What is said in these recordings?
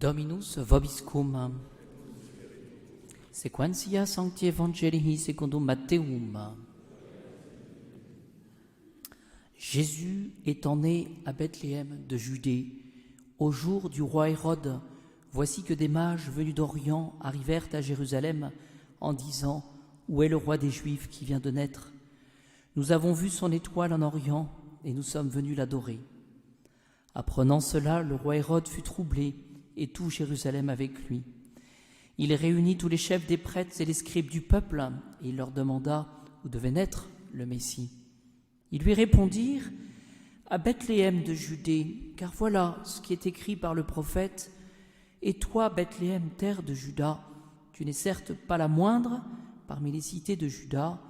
Dominus vobiscum. Sequentia Sancti Evangelii secundum Matteum. Jésus étant né à Bethléem de Judée, au jour du roi Hérode, voici que des mages venus d'Orient arrivèrent à Jérusalem en disant « Où est le roi des Juifs qui vient de naître ? Nous avons vu son étoile en Orient et nous sommes venus l'adorer. » Apprenant cela, le roi Hérode fut troublé et tout Jérusalem avec lui. Il réunit tous les chefs des prêtres et les scribes du peuple et il leur demanda où devait naître le Messie. Ils lui répondirent « À Bethléem de Judée, car voilà ce qui est écrit par le prophète. Et toi, Bethléem, terre de Juda, tu n'es certes pas la moindre parmi les cités de Juda,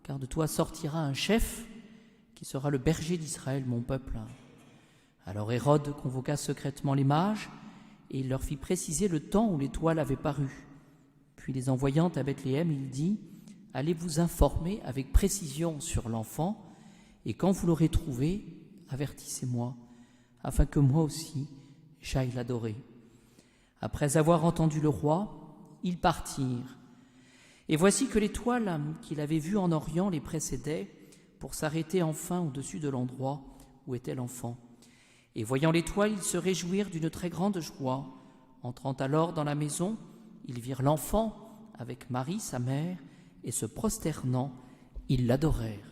car de toi sortira un chef qui sera le berger d'Israël, mon peuple. » Alors Hérode convoqua secrètement les mages et il leur fit préciser le temps où l'étoile avait paru. Puis les envoyant à Bethléem, il dit « Allez vous informer avec précision sur l'enfant, et quand vous l'aurez trouvé, avertissez-moi, afin que moi aussi j'aille l'adorer. » Après avoir entendu le roi, ils partirent. Et voici que l'étoile qu'il avait vue en Orient les précédait pour s'arrêter enfin au-dessus de l'endroit où était l'enfant. Et voyant l'étoile, ils se réjouirent d'une très grande joie. Entrant alors dans la maison, ils virent l'enfant avec Marie, sa mère, et se prosternant, ils l'adorèrent.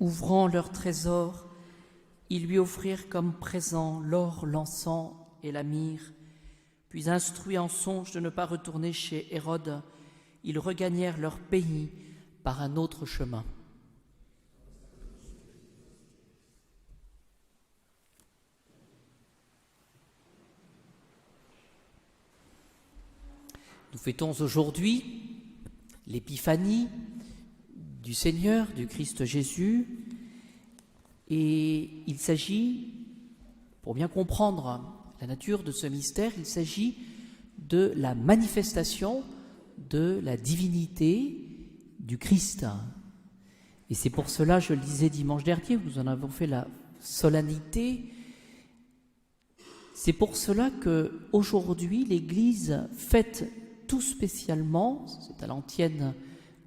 Ouvrant leur trésor, ils lui offrirent comme présent l'or, l'encens et la myrrhe. Puis, instruits en songe de ne pas retourner chez Hérode, ils regagnèrent leur pays par un autre chemin. Nous fêtons aujourd'hui l'épiphanie du Seigneur, du Christ Jésus, et il s'agit, pour bien comprendre la nature de ce mystère, il s'agit de la manifestation de la divinité du Christ. Et c'est pour cela, je le disais dimanche dernier, nous en avons fait la solennité, c'est pour cela qu'aujourd'hui l'Église fête tout spécialement, c'est à l'antienne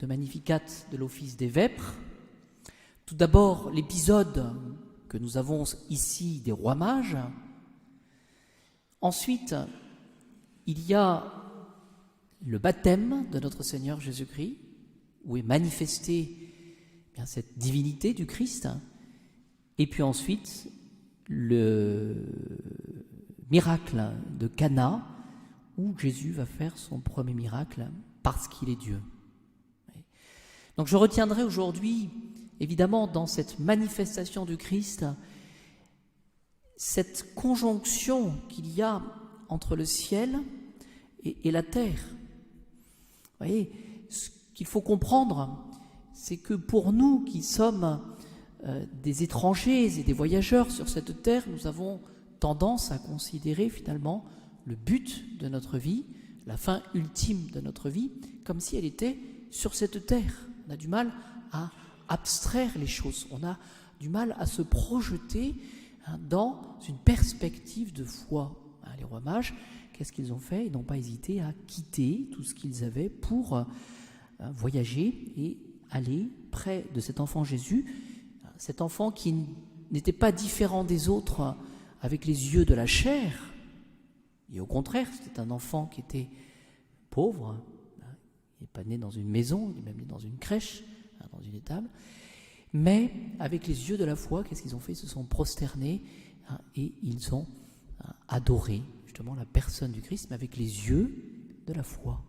de Magnificat de l'Office des Vêpres, tout d'abord l'épisode que nous avons ici des rois mages. Ensuite, il y a le baptême de notre Seigneur Jésus-Christ, où est manifestée cette divinité du Christ. Et puis ensuite, le miracle de Cana, où Jésus va faire son premier miracle parce qu'il est Dieu. Donc je retiendrai aujourd'hui, évidemment, dans cette manifestation du Christ, cette conjonction qu'il y a entre le ciel et la terre. Vous voyez, ce qu'il faut comprendre, c'est que pour nous qui sommes des étrangers et des voyageurs sur cette terre, nous avons tendance à considérer finalement le but de notre vie, la fin ultime de notre vie, comme si elle était sur cette terre. On a du mal à abstraire les choses, on a du mal à se projeter dans une perspective de foi. Les rois mages, qu'est-ce qu'ils ont fait ? Ils n'ont pas hésité à quitter tout ce qu'ils avaient pour voyager et aller près de cet enfant Jésus, cet enfant qui n'était pas différent des autres avec les yeux de la chair, et au contraire, c'était un enfant qui était pauvre. Il n'est pas né dans une maison, il est même né dans une crèche, dans une étable. Mais avec les yeux de la foi, qu'est-ce qu'ils ont fait ? Ils se sont prosternés et ils ont adoré justement la personne du Christ, mais avec les yeux de la foi.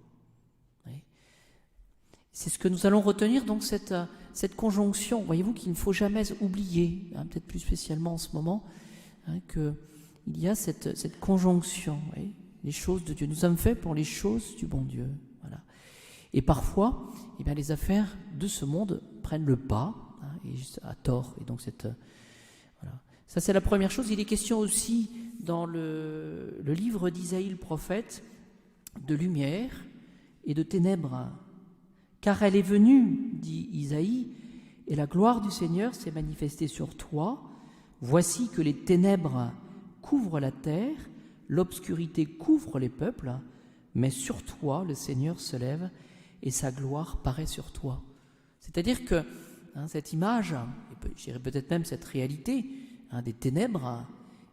C'est ce que nous allons retenir, donc cette conjonction, voyez-vous, qu'il ne faut jamais oublier, peut-être plus spécialement en ce moment, qu'il y a cette conjonction, les choses de Dieu. Nous sommes faits pour les choses du bon Dieu. Voilà. Et parfois, les affaires de ce monde prennent le pas, et à tort. Et donc voilà. Ça, c'est la première chose. Il est question aussi dans le livre d'Isaïe le prophète de lumière et de ténèbres. Car elle est venue, dit Isaïe, et la gloire du Seigneur s'est manifestée sur toi. Voici que les ténèbres couvrent la terre, l'obscurité couvre les peuples, mais sur toi le Seigneur se lève et sa gloire paraît sur toi. C'est-à-dire que cette image, et je dirais peut-être même cette réalité des ténèbres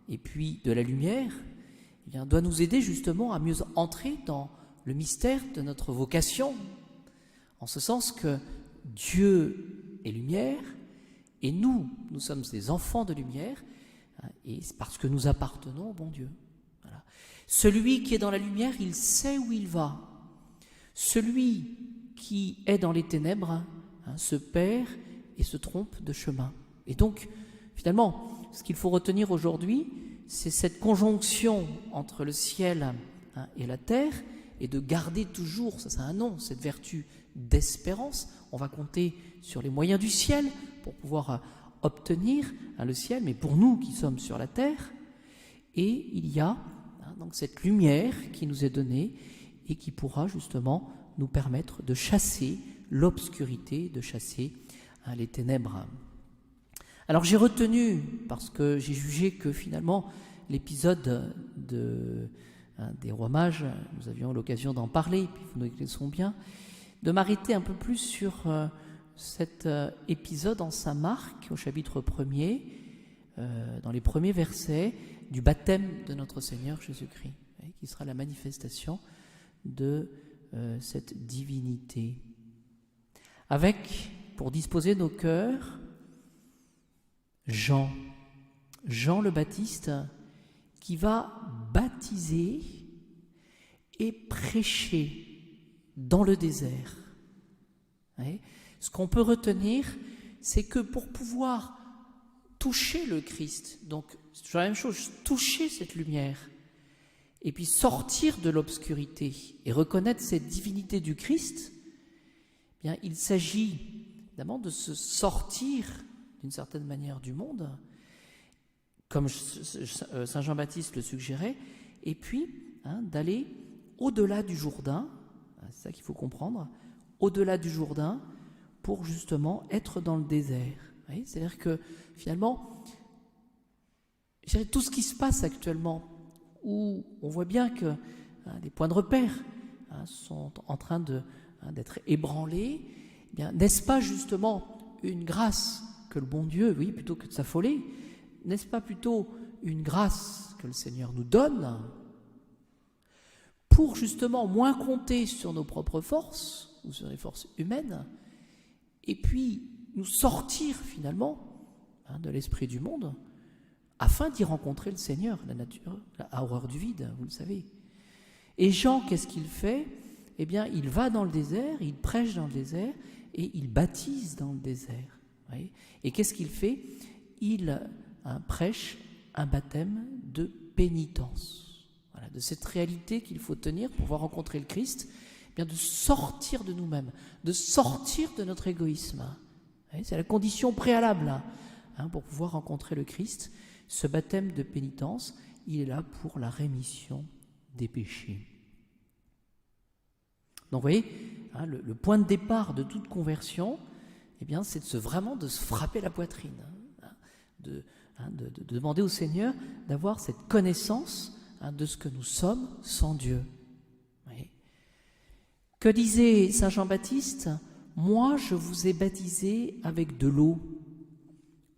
et puis de la lumière, doit nous aider justement à mieux entrer dans le mystère de notre vocation, en ce sens que Dieu est lumière et nous sommes des enfants de lumière, et c'est parce que nous appartenons au bon Dieu. Voilà. Celui qui est dans la lumière, il sait où il va. Celui qui est dans les ténèbres se perd et se trompe de chemin. Et donc, finalement, ce qu'il faut retenir aujourd'hui, c'est cette conjonction entre le ciel et la terre, et de garder toujours, ça c'est un nom, cette vertu d'espérance. On va compter sur les moyens du ciel pour pouvoir obtenir le ciel, mais pour nous qui sommes sur la terre, et il y a donc cette lumière qui nous est donnée et qui pourra justement nous permettre de chasser l'obscurité, de chasser les ténèbres. Alors j'ai retenu, parce que j'ai jugé que finalement l'épisode des Rois Mages, nous avions l'occasion d'en parler, puis vous nous connaissons bien, de m'arrêter un peu plus sur cet épisode en Saint Marc, au chapitre 1er, dans les premiers versets du baptême de notre Seigneur Jésus-Christ, qui sera la manifestation de cette divinité. Avec, pour disposer nos cœurs, Jean le Baptiste, qui va baptiser et prêcher dans le désert. Ce qu'on peut retenir, c'est que pour pouvoir toucher le Christ, donc c'est toujours la même chose, toucher cette lumière, et puis sortir de l'obscurité et reconnaître cette divinité du Christ, eh bien, il s'agit évidemment de se sortir d'une certaine manière du monde, comme Saint Jean-Baptiste le suggérait, et puis d'aller au-delà du Jourdain, c'est ça qu'il faut comprendre, au-delà du Jourdain, pour justement être dans le désert. C'est-à-dire que finalement, tout ce qui se passe actuellement, où on voit bien que les points de repère sont en train d'être ébranlés, eh bien, n'est-ce pas justement une grâce que le bon Dieu, oui, plutôt que de s'affoler, n'est-ce pas plutôt une grâce que le Seigneur nous donne pour justement moins compter sur nos propres forces ou sur les forces humaines, et puis nous sortir finalement de l'esprit du monde afin d'y rencontrer le Seigneur, la nature, la horreur du vide, vous le savez. Et Jean, qu'est-ce qu'il fait ? Eh bien, il va dans le désert, il prêche dans le désert et il baptise dans le désert. Et qu'est-ce qu'il fait ? Il prêche un baptême de pénitence. Voilà, de cette réalité qu'il faut tenir pour pouvoir rencontrer le Christ, eh bien de sortir de nous-mêmes, de sortir de notre égoïsme. C'est la condition préalable pour pouvoir rencontrer le Christ. Ce baptême de pénitence, il est là pour la rémission des péchés. Donc vous voyez, le point de départ de toute conversion, eh bien, c'est vraiment de se frapper la poitrine, de demander au Seigneur d'avoir cette connaissance de ce que nous sommes sans Dieu. Oui. Que disait Saint Jean-Baptiste ? « Moi, je vous ai baptisé avec de l'eau,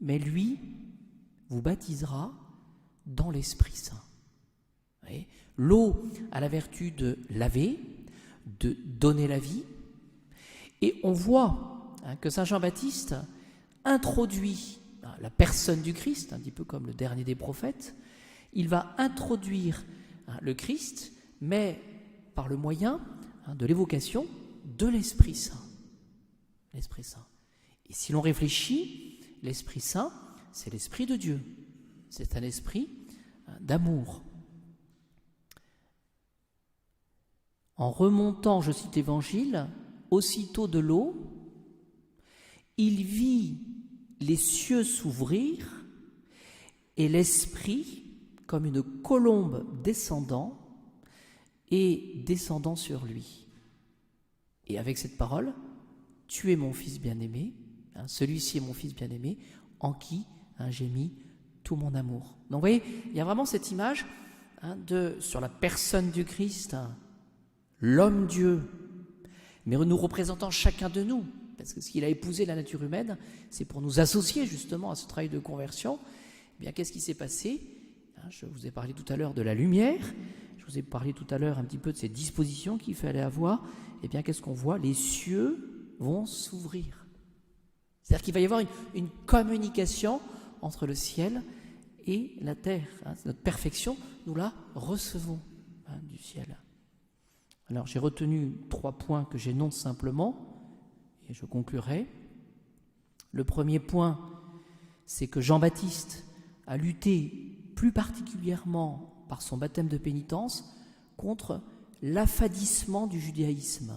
mais lui vous baptisera dans l'Esprit Saint. » L'eau a la vertu de laver, de donner la vie, et on voit que Saint Jean-Baptiste introduit la personne du Christ, un petit peu comme le dernier des prophètes. Il va introduire le Christ, mais par le moyen de l'évocation de l'Esprit Saint. L'Esprit Saint. Et si l'on réfléchit, l'Esprit Saint, c'est l'Esprit de Dieu. C'est un esprit d'amour. En remontant, je cite l'Évangile, aussitôt de l'eau, il vit les cieux s'ouvrir et l'Esprit, comme une colombe descendant, et descendant sur lui. Et avec cette parole, tu es mon fils bien-aimé, celui-ci est mon fils bien-aimé, en qui j'ai mis tout mon amour. Donc vous voyez, il y a vraiment cette image sur la personne du Christ, l'homme Dieu, mais nous représentant chacun de nous, parce que ce qu'il a épousé la nature humaine, c'est pour nous associer justement à ce travail de conversion. Eh bien, qu'est-ce qui s'est passé ? Je vous ai parlé tout à l'heure de la lumière, je vous ai parlé tout à l'heure un petit peu de ces dispositions qu'il fallait avoir. Eh bien, qu'est-ce qu'on voit ? Les cieux vont s'ouvrir. C'est-à-dire qu'il va y avoir une communication entre le ciel et la terre. Notre perfection, nous la recevons du ciel. Alors, j'ai retenu 3 points que j'énonce simplement, et je conclurai. Le premier point, c'est que Jean-Baptiste a lutté plus particulièrement par son baptême de pénitence contre l'affadissement du judaïsme.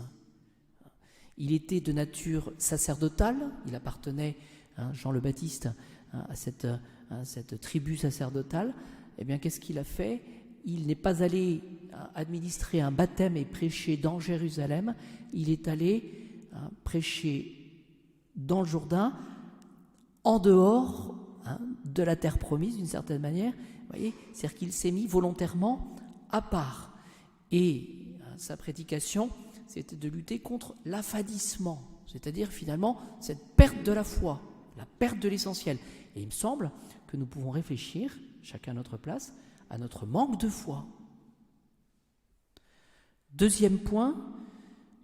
Il était de nature sacerdotale, il appartenait, Jean le Baptiste, à cette tribu sacerdotale. Eh bien, qu'est-ce qu'il a fait ? Il n'est pas allé administrer un baptême et prêcher dans Jérusalem, il est allé prêcher dans le Jourdain, en dehors de la terre promise, d'une certaine manière. Vous voyez, c'est-à-dire qu'il s'est mis volontairement à part. Et sa prédication, c'était de lutter contre l'affadissement, c'est-à-dire finalement cette perte de la foi, la perte de l'essentiel. Et il me semble que nous pouvons réfléchir, chacun à notre place, à notre manque de foi. Deuxième point,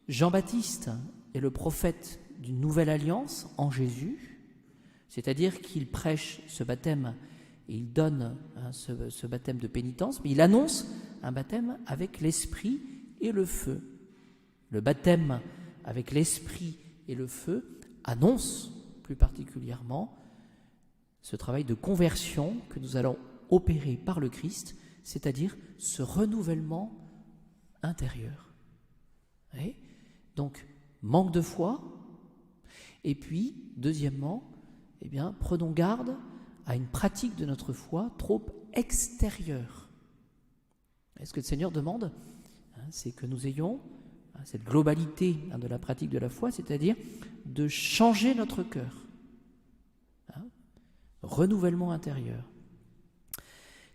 Jean-Baptiste est le prophète d'une nouvelle alliance en Jésus, c'est-à-dire qu'il prêche ce baptême et il donne ce baptême de pénitence, mais il annonce un baptême avec l'esprit et le feu. Le baptême avec l'esprit et le feu annonce plus particulièrement ce travail de conversion que nous allons opérer par le Christ, c'est-à-dire ce renouvellement intérieur. Oui. Donc, manque de foi, et puis, deuxièmement, eh bien, prenons garde à une pratique de notre foi trop extérieure. Et ce que le Seigneur demande, c'est que nous ayons cette globalité de la pratique de la foi, c'est-à-dire de changer notre cœur. Renouvellement intérieur.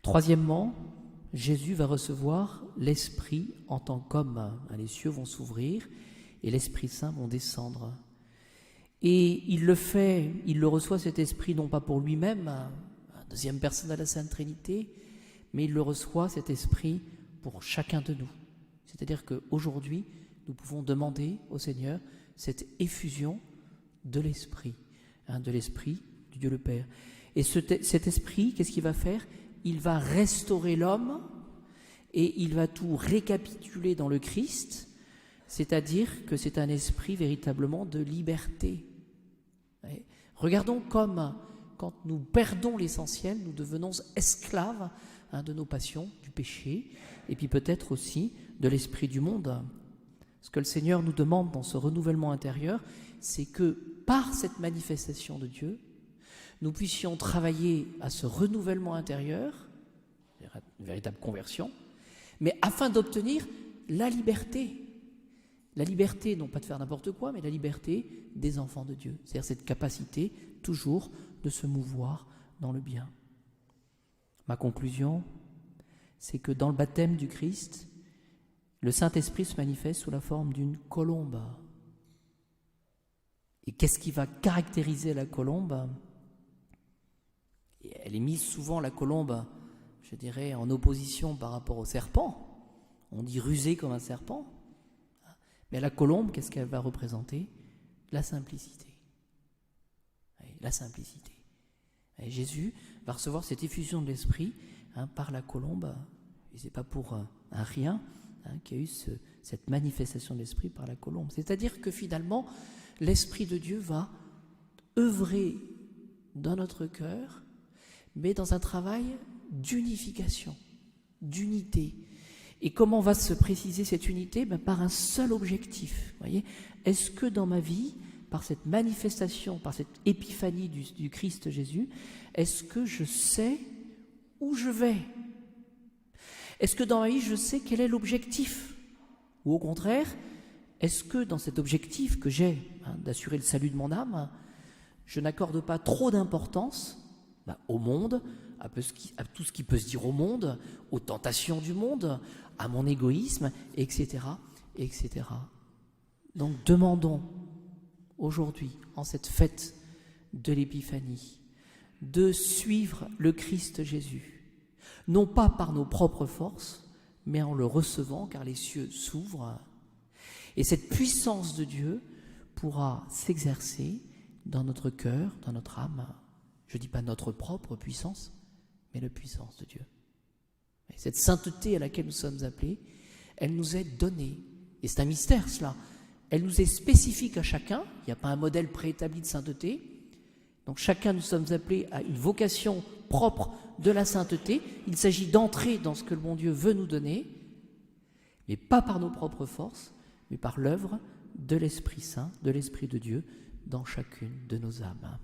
Troisièmement, Jésus va recevoir l'Esprit en tant qu'homme. Les cieux vont s'ouvrir et l'Esprit Saint vont descendre. Et il le reçoit cet Esprit non pas pour lui-même, deuxième personne de la Sainte Trinité, mais il le reçoit cet Esprit pour chacun de nous. C'est-à-dire qu'aujourd'hui, nous pouvons demander au Seigneur cette effusion de l'Esprit du Dieu le Père. Et cet Esprit, qu'est-ce qu'il va faire ? Il va restaurer l'homme et il va tout récapituler dans le Christ, c'est-à-dire que c'est un esprit véritablement de liberté. Regardons comme quand nous perdons l'essentiel, nous devenons esclaves de nos passions, du péché, et puis peut-être aussi de l'esprit du monde. Ce que le Seigneur nous demande dans ce renouvellement intérieur, c'est que par cette manifestation de Dieu, nous puissions travailler à ce renouvellement intérieur, une véritable conversion, mais afin d'obtenir la liberté. La liberté, non pas de faire n'importe quoi, mais la liberté des enfants de Dieu. C'est-à-dire cette capacité toujours de se mouvoir dans le bien. Ma conclusion, c'est que dans le baptême du Christ, le Saint-Esprit se manifeste sous la forme d'une colombe. Et qu'est-ce qui va caractériser la colombe ? Elle est mise souvent, la colombe, je dirais, en opposition par rapport au serpent. On dit rusé comme un serpent. Mais la colombe, qu'est-ce qu'elle va représenter ? La simplicité. La simplicité. Et Jésus va recevoir cette effusion de l'Esprit par la colombe. Et ce n'est pas pour un rien qu'il y a eu cette manifestation de l'Esprit par la colombe. C'est-à-dire que finalement, l'Esprit de Dieu va œuvrer dans notre cœur, mais dans un travail d'unification, d'unité. Et comment va se préciser cette unité ? Par un seul objectif. Voyez, est-ce que dans ma vie, par cette manifestation, par cette épiphanie du Christ Jésus, est-ce que je sais où je vais ? Est-ce que dans ma vie, je sais quel est l'objectif? Ou au contraire, est-ce que dans cet objectif que j'ai, d'assurer le salut de mon âme, je n'accorde pas trop d'importance au monde, à tout ce qui peut se dire au monde, aux tentations du monde, à mon égoïsme, etc., etc. Donc demandons aujourd'hui, en cette fête de l'Épiphanie, de suivre le Christ Jésus, non pas par nos propres forces, mais en le recevant, car les cieux s'ouvrent, et cette puissance de Dieu pourra s'exercer dans notre cœur, dans notre âme. Je ne dis pas notre propre puissance, mais la puissance de Dieu. Et cette sainteté à laquelle nous sommes appelés, elle nous est donnée. Et c'est un mystère cela. Elle nous est spécifique à chacun. Il n'y a pas un modèle préétabli de sainteté. Donc chacun, nous sommes appelés à une vocation propre de la sainteté. Il s'agit d'entrer dans ce que le bon Dieu veut nous donner, mais pas par nos propres forces, mais par l'œuvre de l'Esprit Saint, de l'Esprit de Dieu, dans chacune de nos âmes.